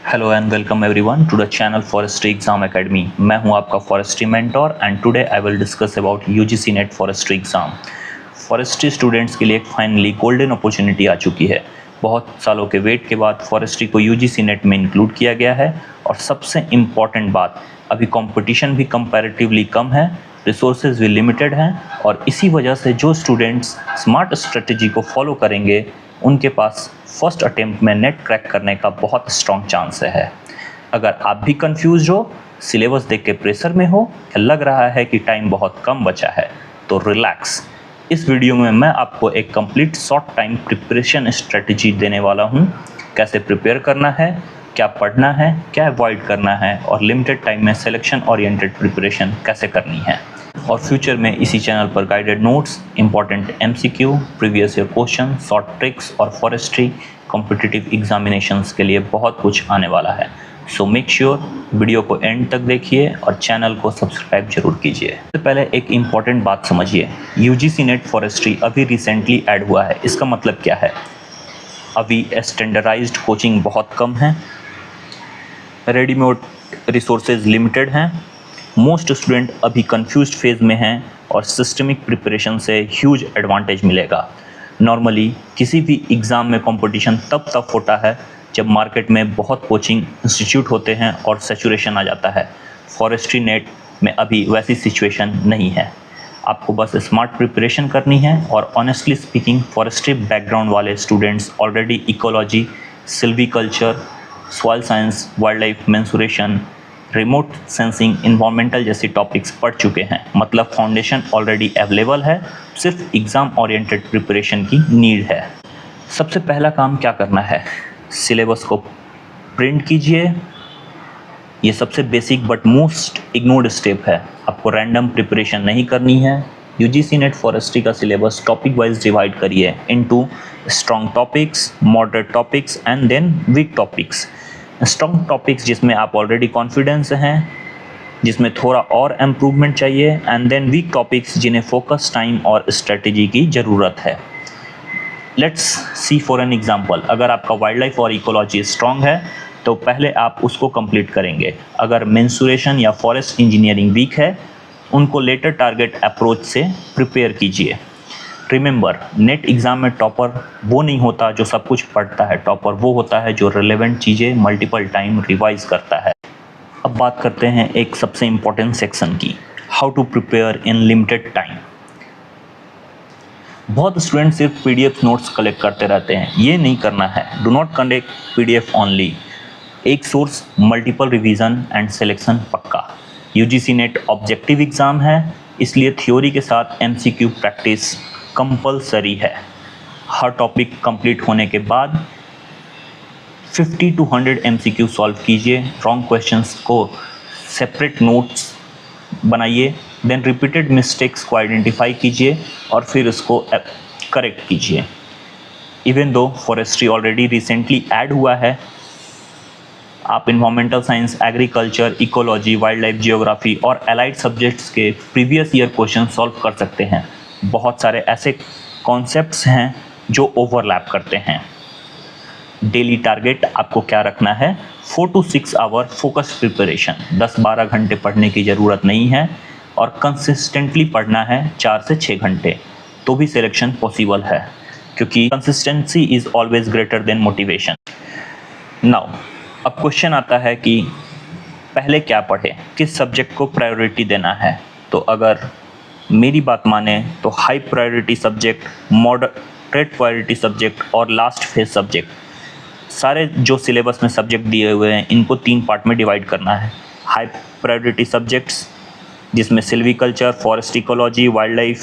Hello and welcome everyone to the channel forestry exam academy. मैं हूं आपका forestry mentor and today I will discuss about UGC NET forestry exam. Forestry students के लिए एक finally golden opportunity आ चुकी है। बहुत सालों के वेट के बाद फॉरेस्ट्री को यूजीसी नेट में इंक्लूड किया गया है और सबसे इम्पॉर्टेंट बात, अभी कंपटीशन भी कंपैरेटिवली कम है, रिसोर्सेज भी लिमिटेड हैं और इसी वजह से जो स्टूडेंट्स स्मार्ट स्ट्रेटजी को फॉलो करेंगे उनके पास फर्स्ट अटेम्प्ट में नेट क्रैक करने का बहुत स्ट्रॉन्ग चांस है। अगर आप भी कंफ्यूज हो, सिलेबस देख के प्रेशर में हो या लग रहा है कि टाइम बहुत कम बचा है, तो रिलैक्स। इस वीडियो में मैं आपको एक complete short time preparation strategy देने वाला हूं। कैसे प्रिपेयर करना है, क्या पढ़ना है, क्या अवॉइड करना है और लिमिटेड टाइम में सिलेक्शन ओरिएंटेड प्रिपरेशन कैसे करनी है। और फ्यूचर में इसी चैनल पर guided notes, important MCQ, previous year question, short tricks और फॉरेस्ट्री कॉम्पिटिटिव एग्जामिनेशंस के लिए बहुत कुछ आने वाला है। सो मेक श्योर वीडियो को एंड तक देखिए और चैनल को सब्सक्राइब जरूर कीजिए। सबसे पहले एक इम्पॉर्टेंट बात समझिए, यूजीसी नेट फॉरेस्ट्री अभी रिसेंटली ऐड हुआ है। इसका मतलब क्या है? अभी स्टैंडर्डाइज्ड कोचिंग बहुत कम है, रेडीमेड रिसोर्सेज लिमिटेड हैं, मोस्ट स्टूडेंट अभी कंफ्यूज्ड फेज में हैं और सिस्टमिक प्रिपरेशन से ह्यूज एडवांटेज मिलेगा। नॉर्मली किसी भी एग्ज़ाम में कंपटीशन तब होता है जब मार्केट में बहुत कोचिंग इंस्टीट्यूट होते हैं और सैचुरेशन आ जाता है। फॉरेस्ट्री नेट में अभी वैसी सिचुएशन नहीं है। आपको बस स्मार्ट प्रिपरेशन करनी है और ऑनेस्टली स्पीकिंग फॉरेस्ट्री बैकग्राउंड वाले students already ecology, silviculture, soil science, wild life mensuration, remote sensing, environmental जैसी टॉपिक्स पढ़ चुके हैं। मतलब फाउंडेशन ऑलरेडी अवेलेबल है, सिर्फ एग्ज़ाम ओरिएंटेड प्रिपरेशन की नीड है। सबसे पहला काम क्या करना है? सिलेबस को प्रिंट कीजिए। ये सबसे basic but most ignored step है। आपको रैंडम प्रिपरेशन नहीं करनी है। यूजीसी नेट फॉरेस्ट्री का सिलेबस टॉपिक वाइज डिवाइड करिए into strong topics, moderate topics and then weak topics. Strong topics जिसमें आप ऑलरेडी कॉन्फिडेंस हैं, जिसमें थोड़ा और इम्प्रूवमेंट चाहिए, एंड देन वीक टॉपिक्स जिन्हें फोकस, टाइम और स्ट्रेटजी की ज़रूरत है। Let's see for an example, अगर आपका वाइल्ड लाइफ और इकोलॉजी स्ट्रॉन्ग है तो पहले आप उसको कंप्लीट करेंगे। अगर मेंसुरेशन या फॉरेस्ट इंजीनियरिंग वीक है, उनको लेटर टारगेट अप्रोच से प्रिपेयर कीजिए। रिमेंबर, नेट एग्ज़ाम में टॉपर वो नहीं होता जो सब कुछ पढ़ता है। टॉपर वो होता है जो रिलेवेंट चीज़ें मल्टीपल टाइम रिवाइज करता है। अब बात करते हैं एक सबसे इम्पोर्टेंट सेक्शन की, how to prepare in limited time. बहुत स्टूडेंट सिर्फ पीडीएफ नोट्स कलेक्ट करते रहते हैं। ये नहीं करना है। Do not collect PDF only. एक source, multiple revision and selection पक्का। यूजीसी नेट ऑब्जेक्टिव एग्ज़ाम है, इसलिए थ्योरी के साथ एमसीक्यू प्रैक्टिस कंपलसरी है। हर टॉपिक कंप्लीट होने के बाद 50 to 100 एमसीक्यू सॉल्व कीजिए। रॉन्ग क्वेश्चंस को सेपरेट नोट्स बनाइए, देन रिपीटेड मिस्टेक्स को आइडेंटिफाई कीजिए और फिर उसको करेक्ट कीजिए। Even though forestry already recently add हुआ है, आप environmental science, agriculture, ecology, wild life, geography और एलाइड सब्जेक्ट्स के प्रीवियस ईयर क्वेश्चन सॉल्व कर सकते हैं। बहुत सारे ऐसे कॉन्सेप्ट्स हैं जो ओवरलैप करते हैं। डेली टारगेट आपको क्या रखना है? 4 to 6 आवर फोकस प्रिपरेशन। 10-12 घंटे पढ़ने की ज़रूरत नहीं है और कंसिस्टेंटली पढ़ना है 4 से 6 घंटे, तो भी सिलेक्शन पॉसिबल है, क्योंकि consistency is always greater than motivation. Now अब क्वेश्चन आता है कि पहले क्या पढ़े, किस सब्जेक्ट को प्रायोरिटी देना है। तो अगर मेरी बात माने तो high priority subject, moderate priority subject और लास्ट फेज सब्जेक्ट, सारे जो सिलेबस में सब्जेक्ट दिए हुए हैं इनको 3 पार्ट में डिवाइड करना है। हाई प्रायोरिटी सब्जेक्ट्स जिसमें silviculture, forest ecology, wild life,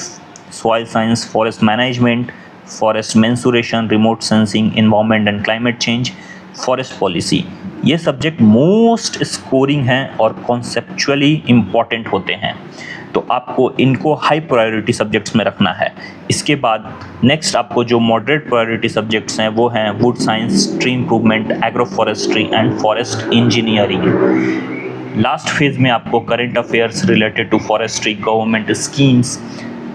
soil science, forest management, forest mensuration, remote sensing, environment and climate change, forest policy. ये सब्जेक्ट मोस्ट स्कोरिंग हैं और कॉन्सेप्चुअली इम्पॉर्टेंट होते हैं, तो आपको इनको हाई प्रायोरिटी सब्जेक्ट्स में रखना है। इसके बाद नेक्स्ट आपको जो मॉडरेट प्रायोरिटी सब्जेक्ट्स हैं वो हैं wood science, tree improvement, agro forestry and forest engineering. Last phase में आपको current affairs related to forestry, government schemes,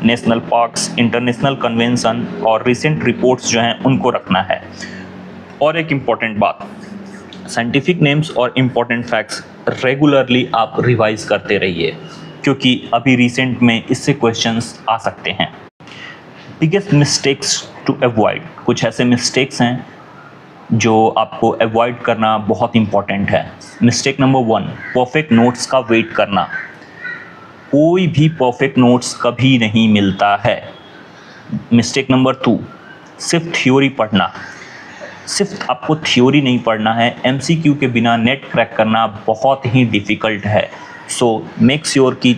national parks, international convention और रिसेंट रिपोर्ट्स जो हैं उनको रखना है। और एक इम्पॉर्टेंट बात, साइंटिफिक नेम्स और इम्पोर्टेंट फैक्ट्स रेगुलरली आप रिवाइज करते रहिए, क्योंकि अभी रिसेंट में इससे क्वेश्चंस आ सकते हैं। बिगेस्ट मिस्टेक्स टू अवॉइड, कुछ ऐसे मिस्टेक्स हैं जो आपको अवॉइड करना बहुत इम्पॉर्टेंट है। मिस्टेक नंबर 1, परफेक्ट नोट्स का वेट करना। कोई भी परफेक्ट नोट्स कभी नहीं मिलता है। मिस्टेक नंबर 2, सिर्फ थ्योरी पढ़ना। सिर्फ आपको थ्योरी नहीं पढ़ना है, एमसीक्यू के बिना नेट क्रैक करना बहुत ही डिफ़िकल्ट है। सो मेक श्योर कि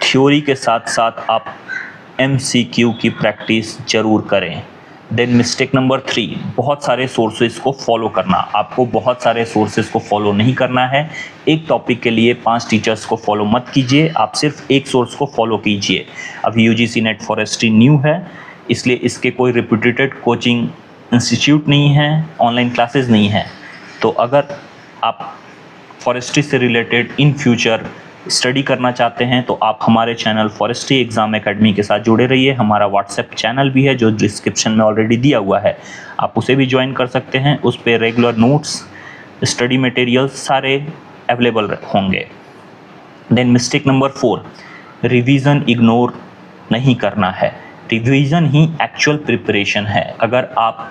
थ्योरी के साथ साथ आप एमसीक्यू की प्रैक्टिस ज़रूर करें। देन मिस्टेक नंबर 3, बहुत सारे सोर्सेज को फॉलो करना। आपको बहुत सारे सोर्सेज को फॉलो नहीं करना है। एक टॉपिक के लिए 5 टीचर्स को फॉलो मत कीजिए, आप सिर्फ एक सोर्स को फॉलो कीजिए। अभी यूजीसी नेट फॉरेस्ट्री न्यू है, इसलिए इसके कोई रेप्यूटेड कोचिंग इंस्टीट्यूट नहीं है, ऑनलाइन क्लासेस नहीं है। तो अगर आप फॉरेस्ट्री से रिलेटेड इन फ्यूचर स्टडी करना चाहते हैं तो आप हमारे चैनल फॉरेस्ट्री एग्ज़ाम एकेडमी के साथ जुड़े रहिए। हमारा व्हाट्सएप चैनल भी है जो डिस्क्रिप्शन में ऑलरेडी दिया हुआ है, आप उसे भी ज्वाइन कर सकते हैं। उस पर रेगुलर नोट्स, स्टडी मटेरियल्स सारे अवेलेबल होंगे। Then mistake number 4, revision ignore नहीं करना है। रिवीजन ही एक्चुअल प्रिपरेशन है। अगर आप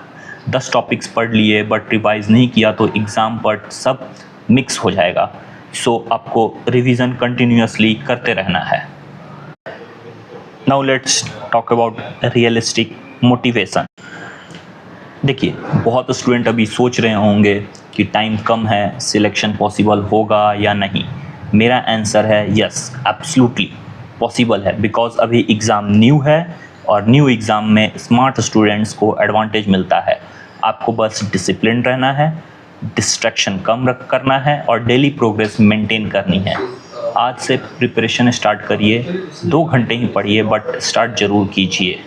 10 टॉपिक्स पढ़ लिए बट रिवाइज नहीं किया तो एग्ज़ाम पर सब मिक्स हो जाएगा। सो आपको रिवीजन कंटिन्यूअसली करते रहना है। Now let's talk about realistic motivation. देखिए, बहुत स्टूडेंट अभी सोच रहे होंगे कि टाइम कम है, सिलेक्शन पॉसिबल होगा या नहीं। मेरा आंसर है यस, एब्सोल्युटली पॉसिबल है, बिकॉज अभी एग्ज़ाम न्यू है और न्यू एग्ज़ाम में स्मार्ट स्टूडेंट्स को एडवांटेज मिलता है। आपको बस डिसिप्लिन रहना है, डिस्ट्रैक्शन कम करना है और डेली प्रोग्रेस मेंटेन करनी है। आज से प्रिपरेशन स्टार्ट करिए, 2 घंटे ही पढ़िए बट स्टार्ट ज़रूर कीजिए।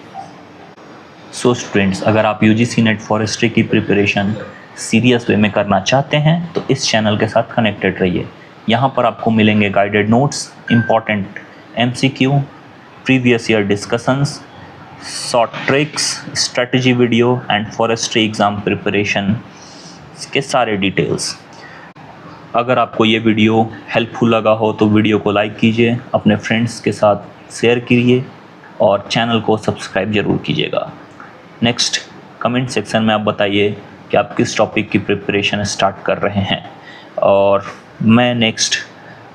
सो स्टूडेंट्स, अगर आप यूजीसी नेट फॉरेस्ट्री की प्रिपरेशन सीरियस वे में करना चाहते हैं तो इस चैनल के साथ कनेक्टेड रहिए। यहाँ पर आपको मिलेंगे guided notes, important MCQ, previous year discussions, short tricks, strategy video and forestry exam preparation के सारे डिटेल्स। अगर आपको ये वीडियो हेल्पफुल लगा हो तो वीडियो को लाइक कीजिए, अपने फ्रेंड्स के साथ शेयर कीजिए और चैनल को सब्सक्राइब ज़रूर कीजिएगा। नेक्स्ट कमेंट सेक्शन में आप बताइए कि आप किस टॉपिक की प्रिपरेशन स्टार्ट कर रहे हैं और मैं नेक्स्ट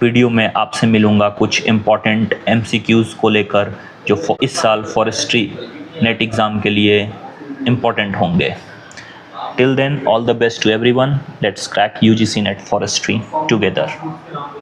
वीडियो में आपसे मिलूँगा कुछ इम्पॉर्टेंट एमसीक्यूज़ को लेकर जो इस साल फॉरेस्ट्री नेट एग्ज़ाम के लिए इम्पॉर्टेंट होंगे। Till then, all the best to everyone. Let's crack UGC Net Forestry together.